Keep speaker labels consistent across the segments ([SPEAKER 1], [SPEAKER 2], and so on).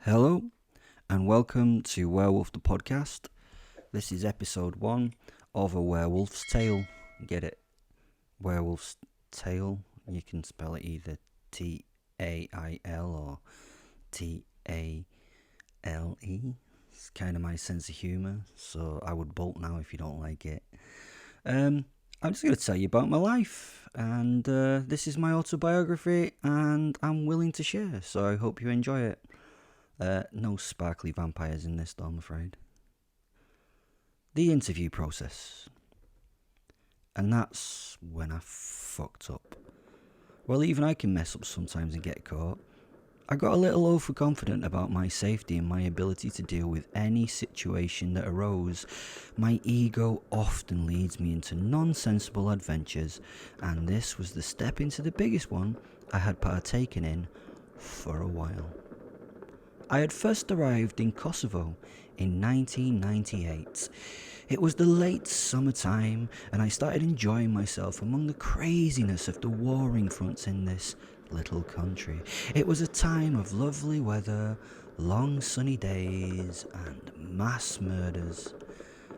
[SPEAKER 1] Hello, and welcome to Werewolf the podcast. This is episode 1 of A Werewolf's Tale. Get it? Werewolf's Tale. You can spell it either T-A-I-L or T-A-L-E. It's kind of my sense of humour, so I would bolt now if you don't like it. I'm just going to tell you about my life, and this is my autobiography, and I'm willing to share, so I hope you enjoy it. No sparkly vampires in this, though, I'm afraid. The interview process. And that's when I fucked up. Well, even I can mess up sometimes and get caught. I got a little overconfident about my safety and my ability to deal with any situation that arose. My ego often leads me into nonsensible adventures, and this was the step into the biggest one I had partaken in for a while. I had first arrived in Kosovo in 1998. It was the late summertime, and I started enjoying myself among the craziness of the warring fronts in this little country. It was a time of lovely weather, long sunny days, and mass murders.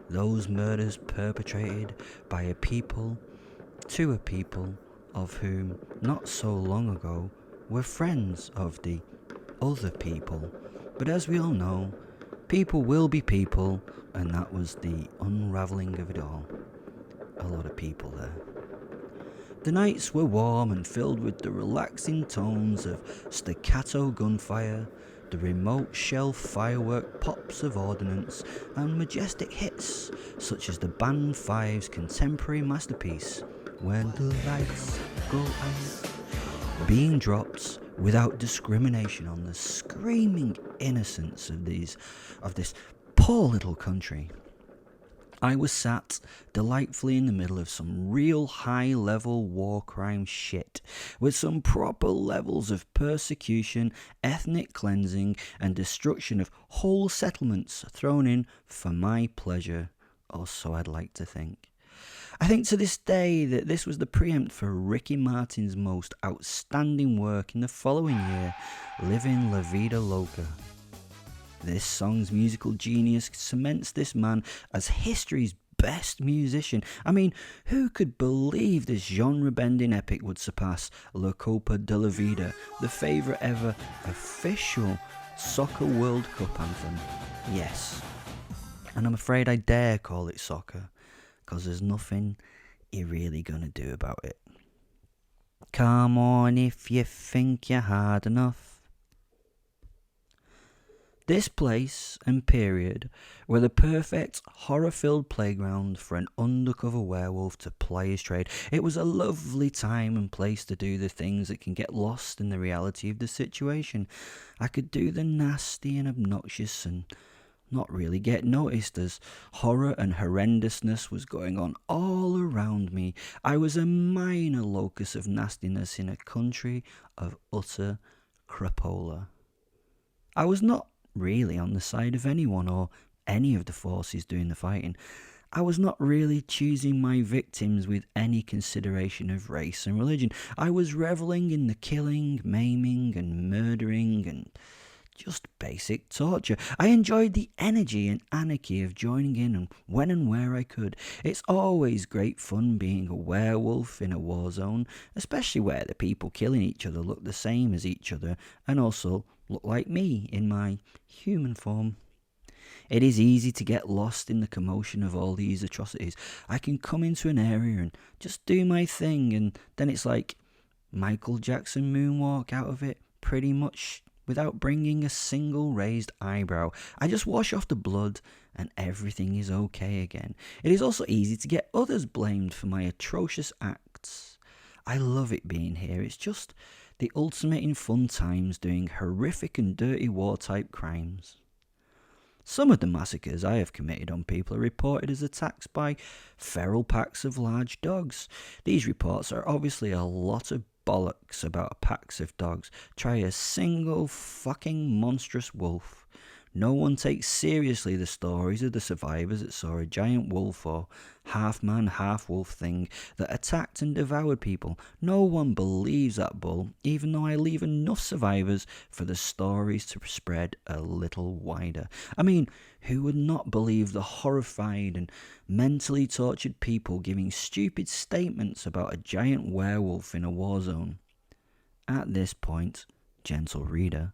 [SPEAKER 1] Those murders perpetrated by a people to a people of whom not so long ago were friends of the other people. But as we all know, people will be people, and that was the unravelling of it all. A lot of people there. The nights were warm and filled with the relaxing tones of staccato gunfire, the remote shell firework pops of ordnance, and majestic hits such as the Band 5's contemporary masterpiece, When the Lights Go Out, being dropped without discrimination on the screaming innocence of this poor little country. I was sat delightfully in the middle of some real high-level war crime shit, with some proper levels of persecution, ethnic cleansing, and destruction of whole settlements thrown in for my pleasure, or so I'd like to think. I think to this day that this was the preempt for Ricky Martin's most outstanding work in the following year, Living La Vida Loca. This song's musical genius cements this man as history's best musician. I mean, who could believe this genre-bending epic would surpass La Copa de la Vida, the favourite ever official Soccer World Cup anthem? Yes, and I'm afraid I dare call it soccer, because there's nothing you're really going to do about it. Come on if you think you're hard enough. This place and period were the perfect horror-filled playground for an undercover werewolf to play his trade. It was a lovely time and place to do the things that can get lost in the reality of the situation. I could do the nasty and obnoxious and not really get noticed as horror and horrendousness was going on all around me. I was a minor locus of nastiness in a country of utter crapola. I was not really on the side of anyone or any of the forces doing the fighting. I was not really choosing my victims with any consideration of race and religion. I was revelling in the killing, maiming and murdering and just basic torture. I enjoyed the energy and anarchy of joining in and when and where I could. It's always great fun being a werewolf in a war zone, especially where the people killing each other look the same as each other and also look like me in my human form. It is easy to get lost in the commotion of all these atrocities. I can come into an area and just do my thing, and then it's like Michael Jackson moonwalk out of it pretty much without bringing a single raised eyebrow. I just wash off the blood and everything is okay again. It is also easy to get others blamed for my atrocious acts. I love it being here. It's just the ultimate in fun times doing horrific and dirty war-type crimes. Some of the massacres I have committed on people are reported as attacks by feral packs of large dogs. These reports are obviously a lot of bollocks about packs of dogs. Try a single fucking monstrous wolf. No one takes seriously the stories of the survivors that saw a giant wolf or half-man, half-wolf thing that attacked and devoured people. No one believes that bull, even though I leave enough survivors for the stories to spread a little wider. I mean, who would not believe the horrified and mentally tortured people giving stupid statements about a giant werewolf in a war zone? At this point, gentle reader,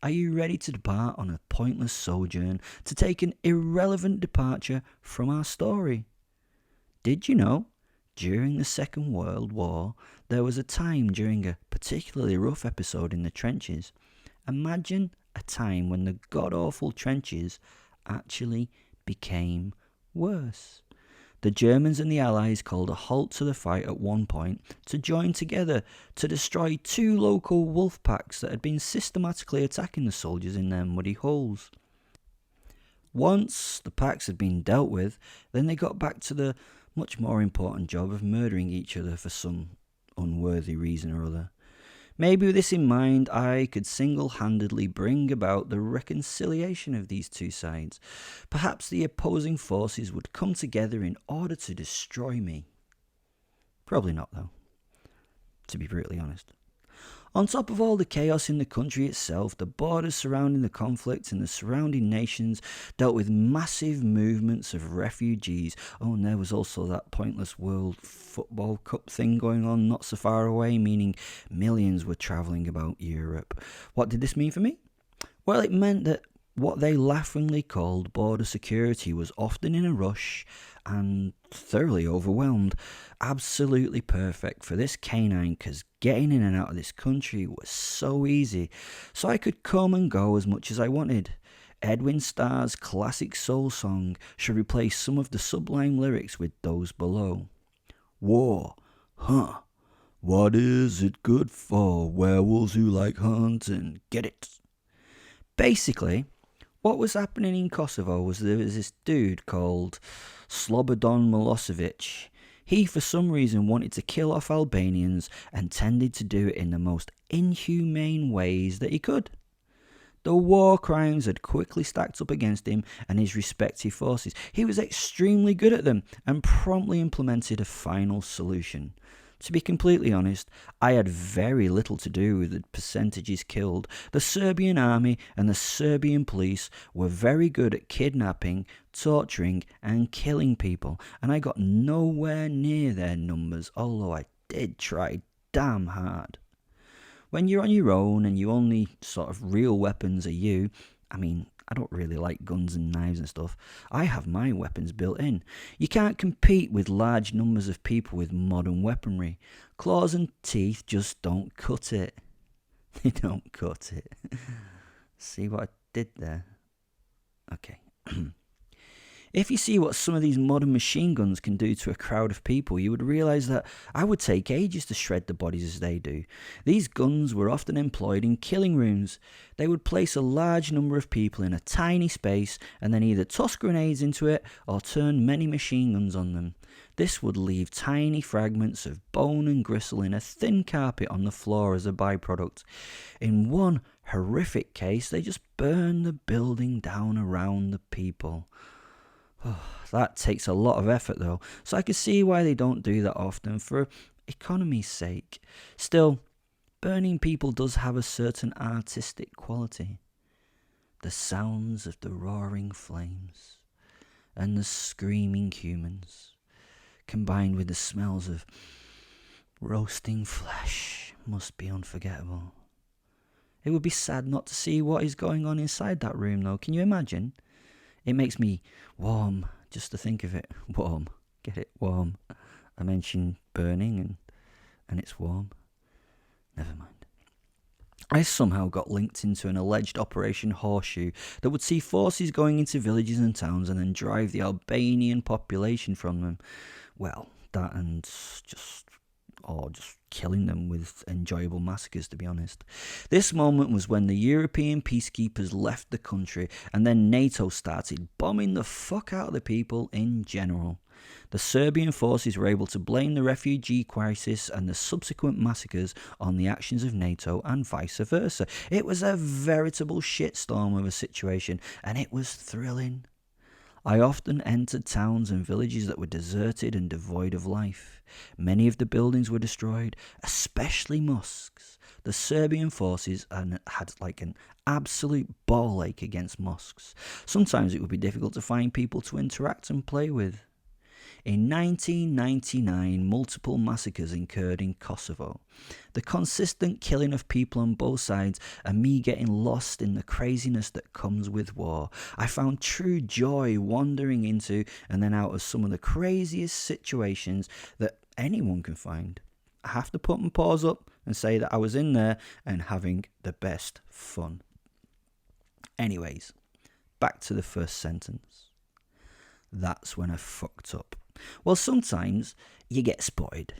[SPEAKER 1] are you ready to depart on a pointless sojourn, to take an irrelevant departure from our story? Did you know, during the Second World War, there was a time during a particularly rough episode in the trenches? Imagine a time when the god-awful trenches actually became worse. The Germans and the Allies called a halt to the fight at one point to join together to destroy 2 local wolf packs that had been systematically attacking the soldiers in their muddy holes. Once the packs had been dealt with, then they got back to the much more important job of murdering each other for some unworthy reason or other. Maybe with this in mind, I could single-handedly bring about the reconciliation of these two sides. Perhaps the opposing forces would come together in order to destroy me. Probably not, though, to be brutally honest. On top of all the chaos in the country itself, the borders surrounding the conflict and the surrounding nations dealt with massive movements of refugees. Oh, and there was also that pointless World Football Cup thing going on not so far away, meaning millions were travelling about Europe. What did this mean for me? Well, it meant that what they laughingly called border security was often in a rush and thoroughly overwhelmed. Absolutely perfect for this canine, because getting in and out of this country was so easy, so I could come and go as much as I wanted. Edwin Starr's classic soul song should replace some of the sublime lyrics with those below. War, huh? What is it good for? Werewolves who like hunting, get it? Basically, what was happening in Kosovo was there was this dude called Slobodan Milosevic. He, for some reason, wanted to kill off Albanians and tended to do it in the most inhumane ways that he could. The war crimes had quickly stacked up against him and his respective forces. He was extremely good at them and promptly implemented a final solution. To be completely honest, I had very little to do with the percentages killed. The Serbian army and the Serbian police were very good at kidnapping, torturing and killing people, and I got nowhere near their numbers, although I did try damn hard. When you're on your own and your only sort of real weapons are you, I don't really like guns and knives and stuff. I have my weapons built in. You can't compete with large numbers of people with modern weaponry. Claws and teeth just don't cut it. They don't cut it. See what I did there? Okay. If you see what some of these modern machine guns can do to a crowd of people, you would realise that I would take ages to shred the bodies as they do. These guns were often employed in killing rooms. They would place a large number of people in a tiny space and then either toss grenades into it or turn many machine guns on them. This would leave tiny fragments of bone and gristle in a thin carpet on the floor as a byproduct. In one horrific case, they just burned the building down around the people. Oh, that takes a lot of effort though, so I can see why they don't do that often for economy's sake. Still, burning people does have a certain artistic quality. The sounds of the roaring flames and the screaming humans, combined with the smells of roasting flesh, must be unforgettable. It would be sad not to see what is going on inside that room though, can you imagine? It makes me warm just to think of it. Warm. Get it? Warm. I mentioned burning and it's warm. Never mind. I somehow got linked into an alleged Operation Horseshoe that would see forces going into villages and towns and then drive the Albanian population from them. Well, that and just or just killing them with enjoyable massacres, to be honest. This moment was when the European peacekeepers left the country, and then NATO started bombing the fuck out of the people in general. The Serbian forces were able to blame the refugee crisis and the subsequent massacres on the actions of NATO and vice versa. It was a veritable shitstorm of a situation, and it was thrilling. I often entered towns and villages that were deserted and devoid of life. Many of the buildings were destroyed, especially mosques. The Serbian forces had like an absolute ball ache against mosques. Sometimes it would be difficult to find people to interact and play with. In 1999, multiple massacres occurred in Kosovo. The consistent killing of people on both sides and me getting lost in the craziness that comes with war. I found true joy wandering into and then out of some of the craziest situations that anyone can find. I have to put my paws up and say that I was in there and having the best fun. Anyways, back to the first sentence. That's when I fucked up. Well, sometimes you get spotted.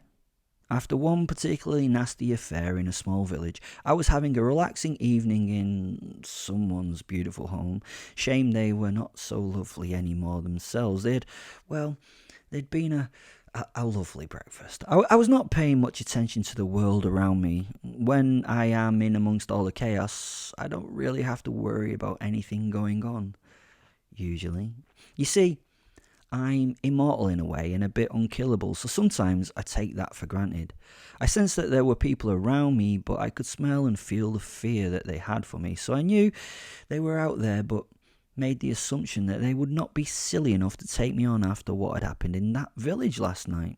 [SPEAKER 1] After one particularly nasty affair in a small village, I was having a relaxing evening in someone's beautiful home. Shame they were not so lovely anymore themselves. They'd been a lovely breakfast. I was not paying much attention to the world around me. When I am in amongst all the chaos, I don't really have to worry about anything going on, usually. You see, I'm immortal in a way and a bit unkillable, so sometimes I take that for granted. I sensed that there were people around me, but I could smell and feel the fear that they had for me, so I knew they were out there, but made the assumption that they would not be silly enough to take me on after what had happened in that village last night.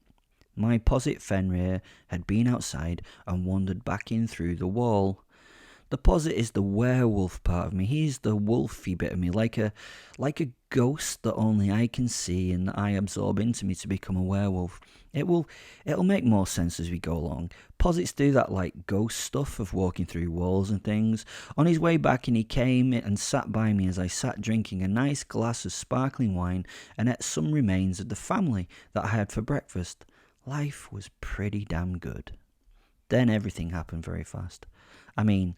[SPEAKER 1] My posit Fenrir had been outside and wandered back in through the wall. The posit is the werewolf part of me. He's the wolfy bit of me, like a ghost that only I can see and that I absorb into me to become a werewolf. It'll make more sense as we go along. Posits do that like ghost stuff of walking through walls and things. On his way back, and he came and sat by me as I sat drinking a nice glass of sparkling wine and ate some remains of the family that I had for breakfast. Life was pretty damn good. Then everything happened very fast. I mean,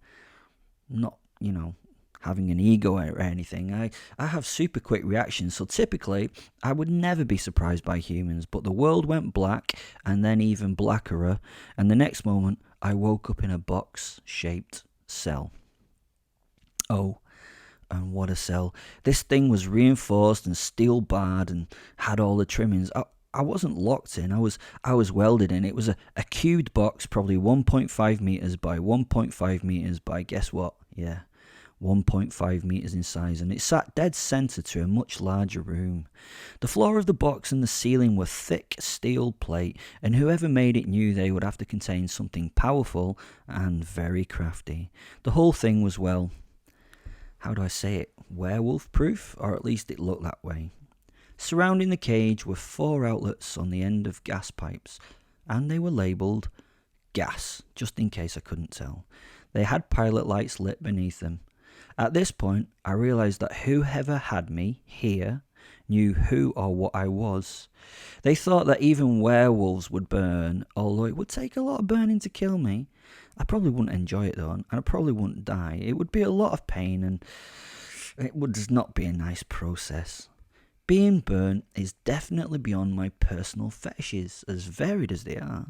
[SPEAKER 1] not, having an ego or anything. I have super quick reactions, so typically I would never be surprised by humans, but the world went black and then even blackerer, and the next moment I woke up in a box-shaped cell. Oh, and what a cell. This thing was reinforced and steel barred and had all the trimmings. I wasn't locked in, I was welded in. It was a cubed box, probably 1.5 meters by 1.5 meters by, guess what? Yeah, 1.5 meters in size, and it sat dead center to a much larger room. The floor of the box and the ceiling were thick steel plate, and whoever made it knew they would have to contain something powerful and very crafty. The whole thing was, well, how do I say it? Werewolf proof, or at least it looked that way. Surrounding the cage were 4 outlets on the end of gas pipes, and they were labelled gas, just in case I couldn't tell. They had pilot lights lit beneath them. At this point, I realised that whoever had me here knew who or what I was. They thought that even werewolves would burn, although it would take a lot of burning to kill me. I probably wouldn't enjoy it though, and I probably wouldn't die. It would be a lot of pain, and it would just not be a nice process. Being burnt is definitely beyond my personal fetishes, as varied as they are.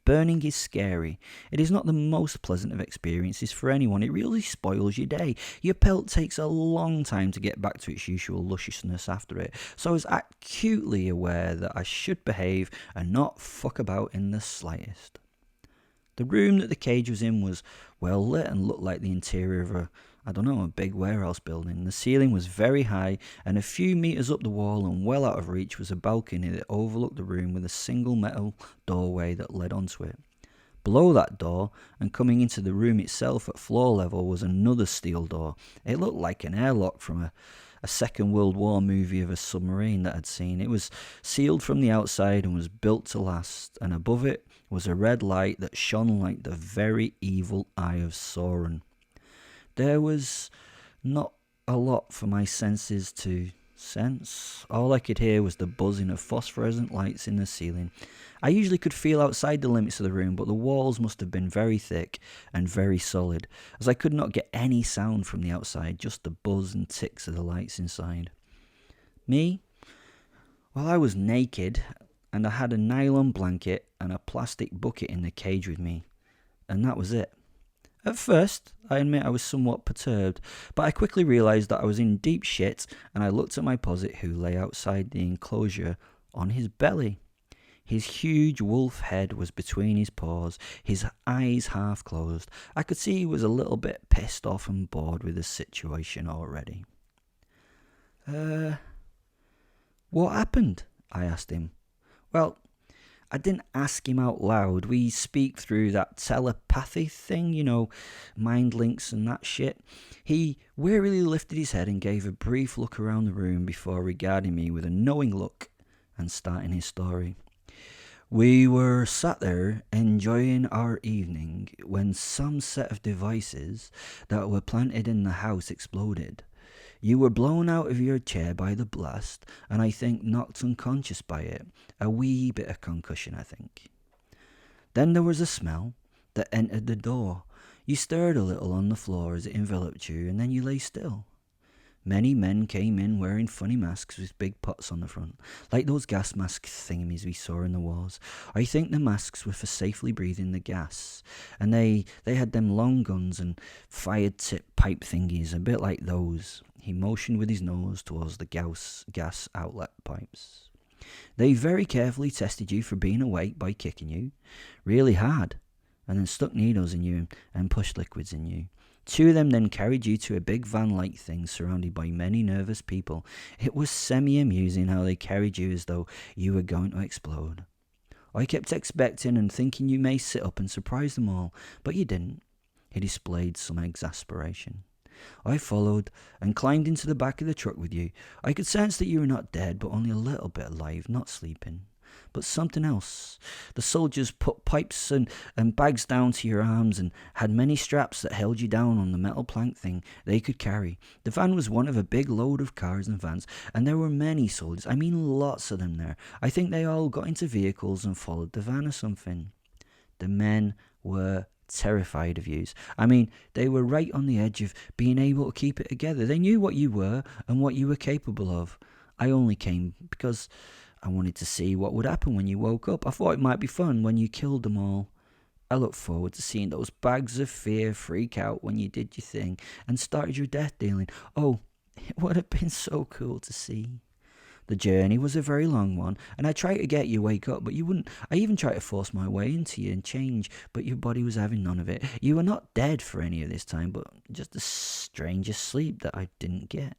[SPEAKER 1] Burning is scary. It is not the most pleasant of experiences for anyone. It really spoils your day. Your pelt takes a long time to get back to its usual lusciousness after it, so I was acutely aware that I should behave and not fuck about in the slightest. The room that the cage was in was well lit and looked like the interior of a big warehouse building. The ceiling was very high, and a few metres up the wall and well out of reach was a balcony that overlooked the room with a single metal doorway that led onto it. Below that door, and coming into the room itself at floor level, was another steel door. It looked like an airlock from a Second World War movie of a submarine that I'd seen. It was sealed from the outside and was built to last, and above it was a red light that shone like the very evil eye of Sauron. There was not a lot for my senses to Sense. All I could hear was the buzzing of phosphorescent lights in the ceiling. I usually could feel outside the limits of the room, but the walls must have been very thick and very solid, as I could not get any sound from the outside, just the buzz and ticks of the lights inside. Me? Well, I was naked, and I had a nylon blanket and a plastic bucket in the cage with me, and that was it. At first, I admit I was somewhat perturbed, but I quickly realised that I was in deep shit, and I looked at my posit who lay outside the enclosure on his belly. His huge wolf head was between his paws, his eyes half closed. I could see he was a little bit pissed off and bored with the situation already. What happened? I asked him. Well, I didn't ask him out loud. We speak through that telepathy thing, mind links and that shit. He wearily lifted his head and gave a brief look around the room before regarding me with a knowing look and starting his story. We were sat there enjoying our evening when some set of devices that were planted in the house exploded. You were blown out of your chair by the blast, and I think knocked unconscious by it. A wee bit of concussion, I think. Then there was a smell that entered the door. You stirred a little on the floor as it enveloped you, and then you lay still. Many men came in wearing funny masks with big pots on the front, like those gas mask thingamies we saw in the wars. I think the masks were for safely breathing the gas, and they had them long guns and fired tip pipe thingies, a bit like those. He motioned with his nose towards the gas outlet pipes. They very carefully tested you for being awake by kicking you really hard, and then stuck needles in you and pushed liquids in you. Two of them then carried you to a big van-like thing surrounded by many nervous people. It was semi-amusing how they carried you as though you were going to explode. I kept expecting and thinking you may sit up and surprise them all, but you didn't. He displayed some exasperation. I followed and climbed into the back of the truck with you. I could sense that you were not dead, but only a little bit alive, not sleeping. But something else. The soldiers put pipes and bags down to your arms and had many straps that held you down on the metal plank thing they could carry. The van was one of a big load of cars and vans, and there were many soldiers. I mean lots of them there. I think they all got into vehicles and followed the van or something. The men were terrified of yous. I mean, they were right on the edge of being able to keep it together. They knew what you were and what you were capable of. I only came because I wanted to see what would happen when you woke up. I thought it might be fun when you killed them all. I look forward to seeing those bags of fear freak out when you did your thing and started your death dealing. Oh, it would have been so cool to see. The journey was a very long one, and I tried to get you wake up, but you wouldn't. I even tried to force my way into you and change, but your body was having none of it. You were not dead for any of this time, but just the strangest sleep that I didn't get.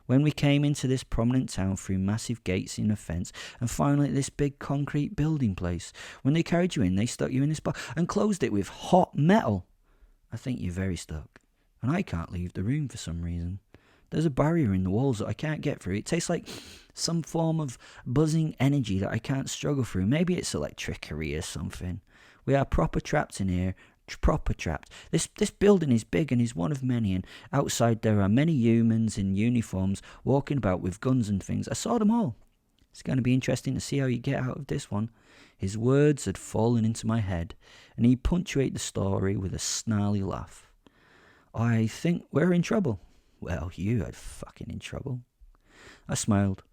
[SPEAKER 1] When we came into this prominent town through massive gates in a fence, and finally this big concrete building place, when they carried you in, they stuck you in this box and closed it with hot metal. I think you're very stuck, and I can't leave the room for some reason. There's a barrier in the walls that I can't get through. It tastes like some form of buzzing energy that I can't struggle through. Maybe it's electricity or something. We are proper trapped in here. Proper trapped. This building is big and is one of many, and outside there are many humans in uniforms walking about with guns and things. I saw them all. It's going to be interesting to see how you get out of this one. His words had fallen into my head, and he punctuated the story with a snarly laugh. I think we're in trouble. Well, you are fucking in trouble. I smiled.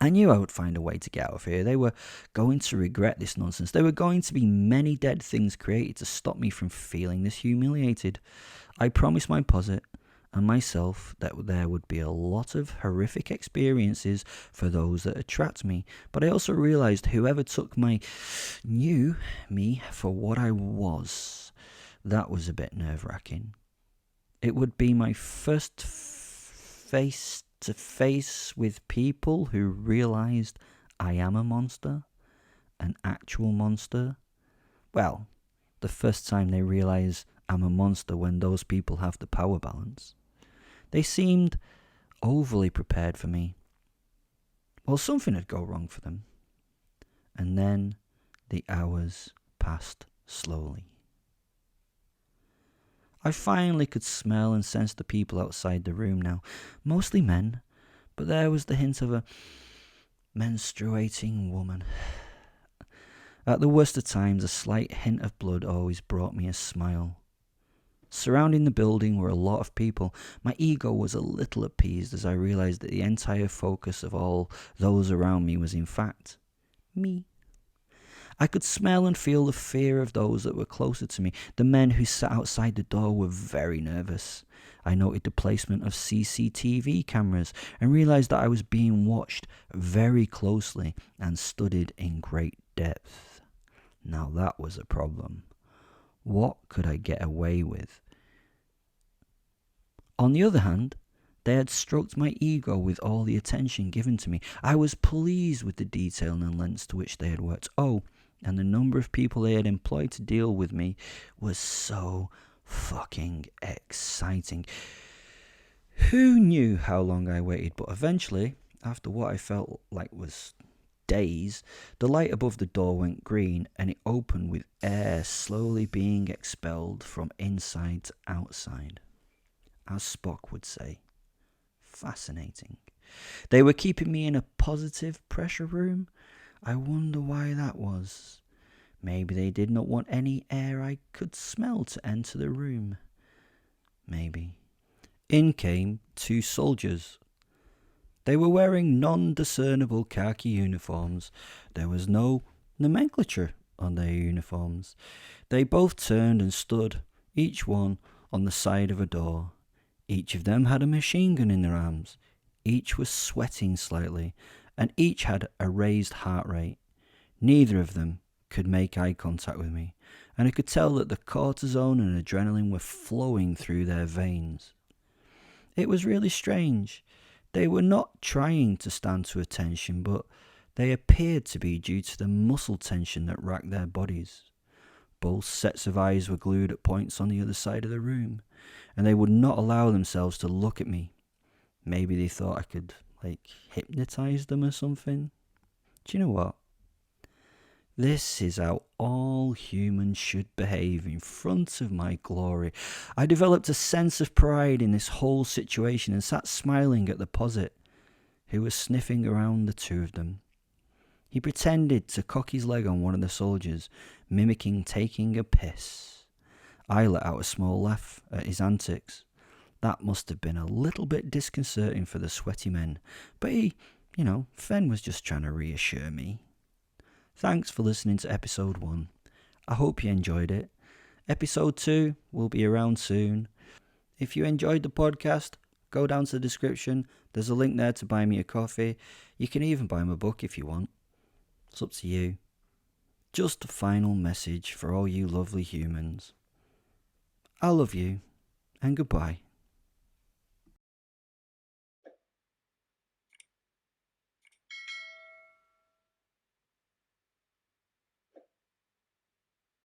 [SPEAKER 1] I knew I would find a way to get out of here. They were going to regret this nonsense. There were going to be many dead things created to stop me from feeling this humiliated. I promised my posit and myself that there would be a lot of horrific experiences for those that attract me, but I also realised whoever knew me for what I was. That was a bit nerve-wracking. It would be my first face-to-face with people who realised I am a monster, an actual monster. Well, the first time they realise I'm a monster when those people have the power balance. They seemed overly prepared for me. Well, something had gone wrong for them. And then the hours passed slowly. I finally could smell and sense the people outside the room now, mostly men, but there was the hint of a menstruating woman. At the worst of times, a slight hint of blood always brought me a smile. Surrounding the building were a lot of people. My ego was a little appeased as I realised that the entire focus of all those around me was in fact me. I could smell and feel the fear of those that were closer to me. The men who sat outside the door were very nervous. I noted the placement of CCTV cameras and realised that I was being watched very closely and studied in great depth. Now that was a problem. What could I get away with? On the other hand, they had stroked my ego with all the attention given to me. I was pleased with the detail and lengths to which they had worked. Oh, and the number of people they had employed to deal with me was so fucking exciting. Who knew how long I waited? But eventually, after what I felt like was days, the light above the door went green and it opened with air slowly being expelled from inside to outside. As Spock would say, fascinating. They were keeping me in a positive pressure room. I wonder why that was. Maybe they did not want any air I could smell to enter the room. Maybe. In came 2 soldiers. They were wearing non-discernible khaki uniforms. There was no nomenclature on their uniforms. They both turned and stood, each one on the side of a door. Each of them had a machine gun in their arms. Each was sweating slightly, and each had a raised heart rate. Neither of them could make eye contact with me, and I could tell that the cortisone and adrenaline were flowing through their veins. It was really strange. They were not trying to stand to attention, but they appeared to be due to the muscle tension that racked their bodies. Both sets of eyes were glued at points on the other side of the room, and they would not allow themselves to look at me. Maybe they thought I could, hypnotize them or something. Do you know what? This is how all humans should behave in front of my glory. I developed a sense of pride in this whole situation and sat smiling at the posit, who was sniffing around the 2 of them. He pretended to cock his leg on one of the soldiers, mimicking taking a piss. I let out a small laugh at his antics. That must have been a little bit disconcerting for the sweaty men, but Fen was just trying to reassure me. Thanks for listening to episode 1. I hope you enjoyed it. Episode 2 will be around soon. If you enjoyed the podcast, go down to the description. There's a link there to buy me a coffee. You can even buy me a book if you want. It's up to you. Just a final message for all you lovely humans. I love you, and goodbye.